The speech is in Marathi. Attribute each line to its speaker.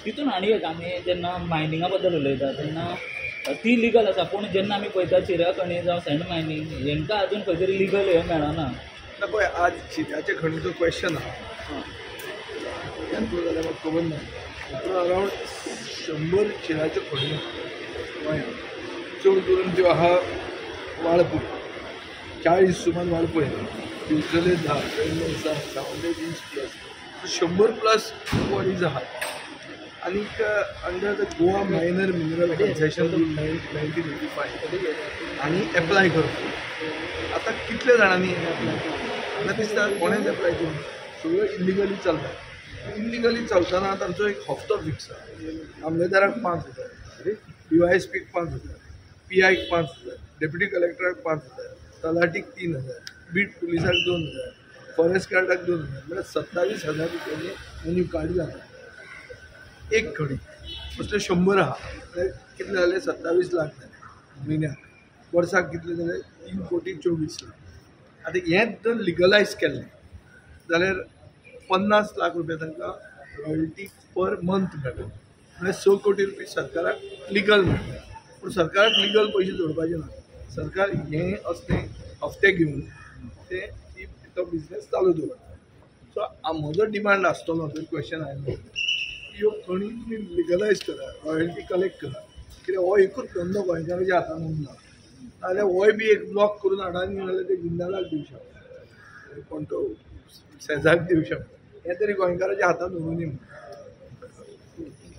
Speaker 1: तितून आनी एक आमी जेन्ना मायनिंगा बद्दल उलयता तेन्ना ती लिगल आसा, पूण जेन्ना आमी पळयता चिऱ्या खणी जावं सँड मायनींग हांकां आजून खंय तरी लिगल हें मेळना.
Speaker 2: पळय आज चिऱ्याचे खणीचो क्वेश्चन आहा जाल्यार म्हाका खबर ना. अरावंड 100 चिऱ्याच्यो खणी गोंयांत, चड करून त्यो आहा वाळपय, 40 सुमार वाळपय, युजली 10 प्लस 100+ बॉडीज आहात. आनीक under the Goa minor mineral concession rule 1985 आनी एप्लाय करता. आतां कितले जाणांनी एप्लाय केला? म्हाका दिसता कोणेच एप्लाय करूं, सगळ्यो इल्लिगली चलता. इल्लिगली चलतना तांचो एक हप्तो फिक्स आसा. आमलेदाराक 5,000, DYSPक 5,000, PIक 5,000, डेप्युटी कलेक्टराक 5,000, तलाटीक 3,000, बीट पुलिसाक 2,000, फॉरेस्ट गार्डाक 2,000, म्हळ्यार 27,000 रुपयांनी मनी कार्ड जाता एक खणी. असले 100 आहा जाल्यार कितले जाले? 27 लाख जाले म्हयन्याक. वर्साक कितले जाले? 3,24,00,000. आतां हें जर लिगलायज केल्लें जाल्यार 50 लाख रुपया तांकां रॉयल्टी पर मंथ मेळटा. म्हळ्यार 6 कोटी रुपया सरकाराक लिगल मेळटा. पूण सरकाराक लिगल पयशे जोडपाचे ना. सरकार हे असले हफ्ते घेवन तो बिझनेस चालू दवरता. सो म्हजो डिमांड आसतलो जर क्वेश्चन आयलो ह्यो खणी तुमी लिगलायज करा, रॉयल्टी कलेक्ट करा. कित्याक हो एकूच धंदो गोंयकाराच्या हातान उरना. नाजाल्यार होय बी एक ब्लॉक करून हाडानी नाजाल्यार ते गुंडालाक दिवं शकता, कोण तो शेजाक दिवं शकता. हें तरी गोंयकाराच्या हातान उरूं दी.